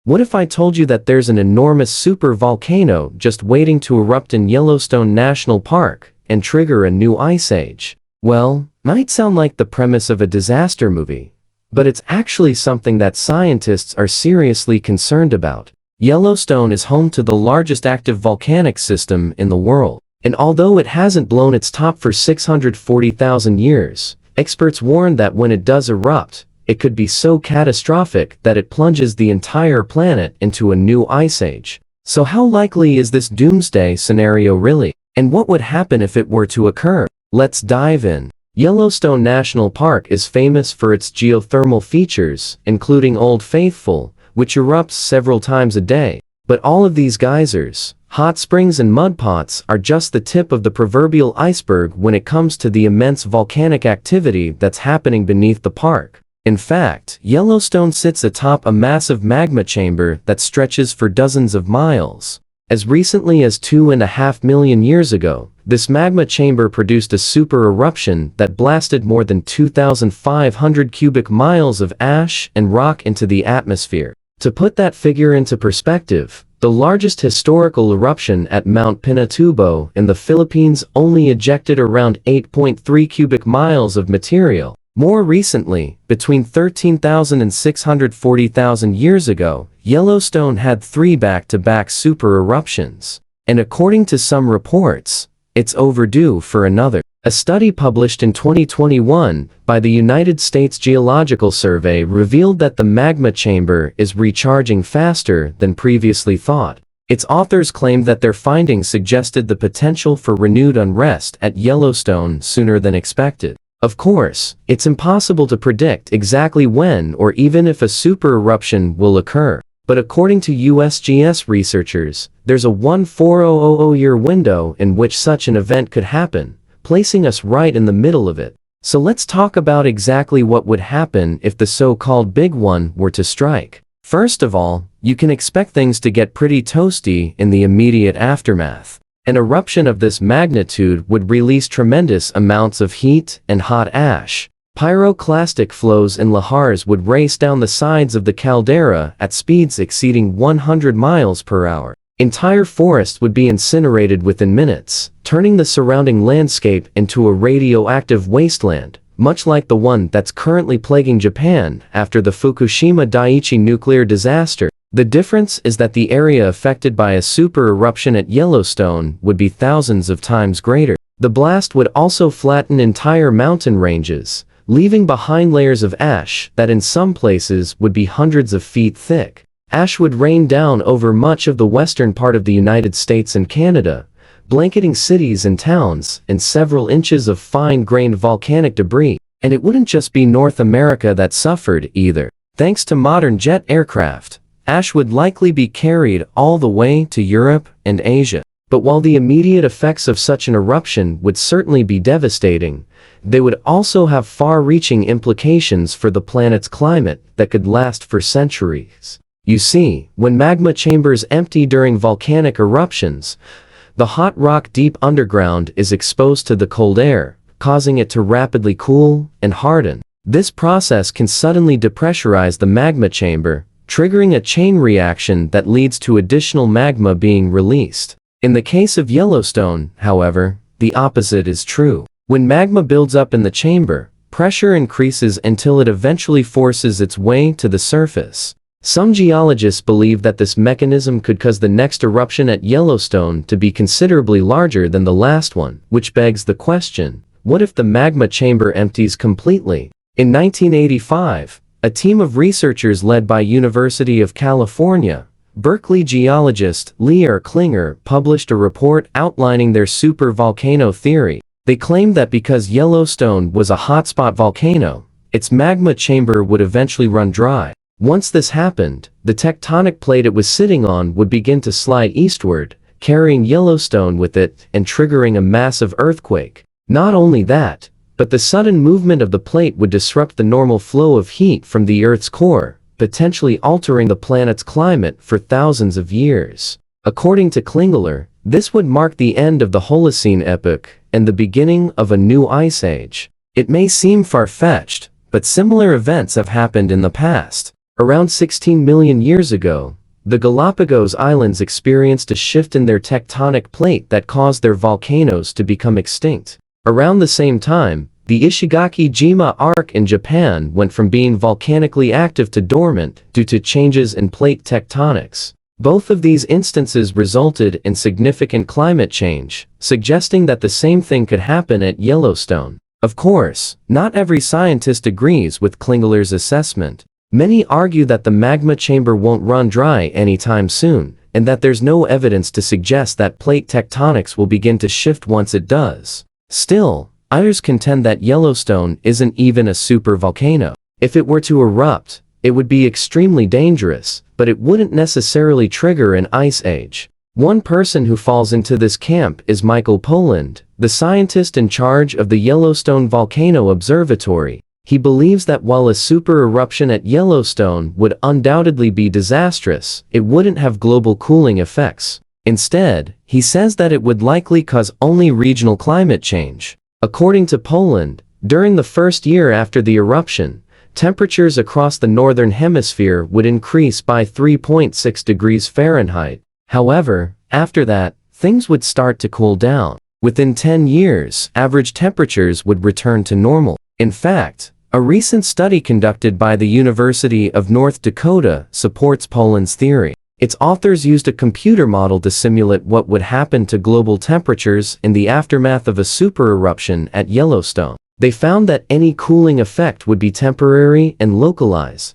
What if I told you that there's an enormous supervolcano just waiting to erupt in Yellowstone National Park and trigger a new ice age? Well, might sound like the premise of a disaster movie, but it's actually something that scientists are seriously concerned about. Yellowstone is home to the largest active volcanic system in the world, and although it hasn't blown its top for 640,000 years, experts warn that when it does erupt, it could be so catastrophic that it plunges the entire planet into a new ice age. So how likely is this doomsday scenario really? And what would happen if it were to occur? Let's dive in. Yellowstone National Park is famous for its geothermal features, including Old Faithful, which erupts several times a day. But all of these geysers, hot springs and mud pots are just the tip of the proverbial iceberg when it comes to the immense volcanic activity that's happening beneath the park. In fact, Yellowstone sits atop a massive magma chamber that stretches for dozens of miles. As recently as 2.5 million years ago, this magma chamber produced a super eruption that blasted more than 2,500 cubic miles of ash and rock into the atmosphere. To put that figure into perspective, the largest historical eruption at Mount Pinatubo in the Philippines only ejected around 8.3 cubic miles of material. More recently, between 13,000 and 640,000 years ago, Yellowstone had 3 back-to-back super eruptions. And according to some reports, it's overdue for another. A study published in 2021 by the United States Geological Survey revealed that the magma chamber is recharging faster than previously thought. Its authors claimed that their findings suggested the potential for renewed unrest at Yellowstone sooner than expected. Of course, it's impossible to predict exactly when or even if a super eruption will occur, but according to USGS researchers, there's a 1,400-year window in which such an event could happen, placing us right in the middle of it. So let's talk about exactly what would happen if the so-called big one were to strike. First of all, you can expect things to get pretty toasty in the immediate aftermath. An eruption of this magnitude would release tremendous amounts of heat and hot ash. Pyroclastic flows in lahars would race down the sides of the caldera at speeds exceeding 100 miles per hour. Entire forests would be incinerated within minutes, turning the surrounding landscape into a radioactive wasteland, much like the one that's currently plaguing Japan after the Fukushima Daiichi nuclear disaster. The difference is that the area affected by a super eruption at Yellowstone would be thousands of times greater. The blast would also flatten entire mountain ranges, leaving behind layers of ash that in some places would be hundreds of feet thick. Ash would rain down over much of the western part of the United States and Canada, blanketing cities and towns in several inches of fine-grained volcanic debris. And it wouldn't just be North America that suffered either. Thanks to modern jet aircraft, ash would likely be carried all the way to Europe and Asia. But while the immediate effects of such an eruption would certainly be devastating, they would also have far-reaching implications for the planet's climate that could last for centuries. You see, when magma chambers empty during volcanic eruptions, the hot rock deep underground is exposed to the cold air, causing it to rapidly cool and harden. This process can suddenly depressurize the magma chamber, triggering a chain reaction that leads to additional magma being released. In the case of Yellowstone, however, the opposite is true. When magma builds up in the chamber, pressure increases until it eventually forces its way to the surface. Some geologists believe that this mechanism could cause the next eruption at Yellowstone to be considerably larger than the last one, which begs the question, what if the magma chamber empties completely? In 1985, a team of researchers led by University of California, Berkeley geologist Lear Klinger published a report outlining their supervolcano theory. They claimed that because Yellowstone was a hotspot volcano, its magma chamber would eventually run dry. Once this happened, the tectonic plate it was sitting on would begin to slide eastward, carrying Yellowstone with it and triggering a massive earthquake. Not only that, but the sudden movement of the plate would disrupt the normal flow of heat from the Earth's core, potentially altering the planet's climate for thousands of years. According to Klingler, this would mark the end of the Holocene epoch and the beginning of a new ice age. It may seem far-fetched, but similar events have happened in the past. Around 16 million years ago, the Galapagos Islands experienced a shift in their tectonic plate that caused their volcanoes to become extinct. Around the same time, the Ishigaki-jima arc in Japan went from being volcanically active to dormant due to changes in plate tectonics. Both of these instances resulted in significant climate change, suggesting that the same thing could happen at Yellowstone. Of course, not every scientist agrees with Klingler's assessment. Many argue that the magma chamber won't run dry anytime soon, and that there's no evidence to suggest that plate tectonics will begin to shift once it does. Still, others contend that Yellowstone isn't even a supervolcano. If it were to erupt, it would be extremely dangerous, but it wouldn't necessarily trigger an ice age. One person who falls into this camp is Michael Polland, the scientist in charge of the Yellowstone Volcano Observatory. He believes that while a super eruption at Yellowstone would undoubtedly be disastrous, it wouldn't have global cooling effects. Instead, he says that it would likely cause only regional climate change. According to Polland, during the first year after the eruption, temperatures across the northern hemisphere would increase by 3.6 degrees Fahrenheit. However, after that, things would start to cool down. Within 10 years, average temperatures would return to normal. In fact, a recent study conducted by the University of North Dakota supports Polland's theory. Its authors used a computer model to simulate what would happen to global temperatures in the aftermath of a supereruption at Yellowstone. They found that any cooling effect would be temporary and localized,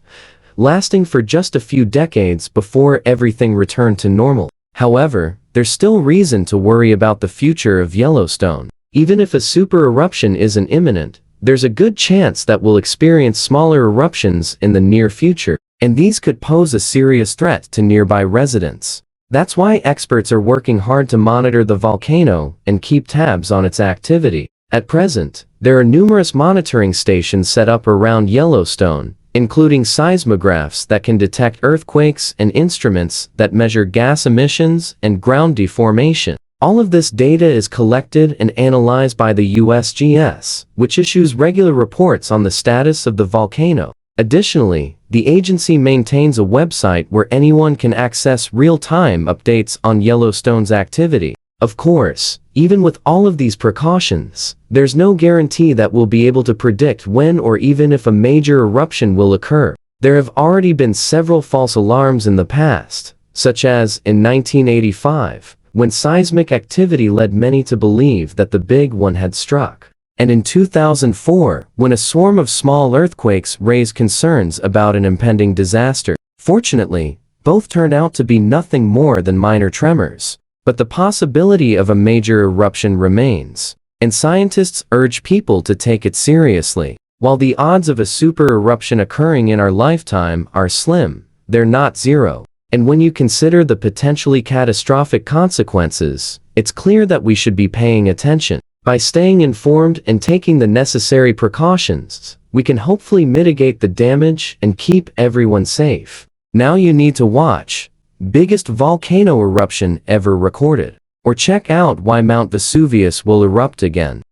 lasting for just a few decades before everything returned to normal. However, there's still reason to worry about the future of Yellowstone. Even if a supereruption isn't imminent, there's a good chance that we'll experience smaller eruptions in the near future, and these could pose a serious threat to nearby residents. That's why experts are working hard to monitor the volcano and keep tabs on its activity. At present, there are numerous monitoring stations set up around Yellowstone, including seismographs that can detect earthquakes and instruments that measure gas emissions and ground deformation. All of this data is collected and analyzed by the USGS, which issues regular reports on the status of the volcano. Additionally, the agency maintains a website where anyone can access real-time updates on Yellowstone's activity. Of course, even with all of these precautions, there's no guarantee that we'll be able to predict when or even if a major eruption will occur. There have already been several false alarms in the past, such as in 1985, when seismic activity led many to believe that the big one had struck. And in 2004, when a swarm of small earthquakes raised concerns about an impending disaster. Fortunately, both turned out to be nothing more than minor tremors. But the possibility of a major eruption remains, and scientists urge people to take it seriously. While the odds of a super eruption occurring in our lifetime are slim, they're not zero. And when you consider the potentially catastrophic consequences, it's clear that we should be paying attention. By staying informed and taking the necessary precautions, we can hopefully mitigate the damage and keep everyone safe. Now you need to watch biggest volcano eruption ever recorded, or check out why Mount Vesuvius will erupt again.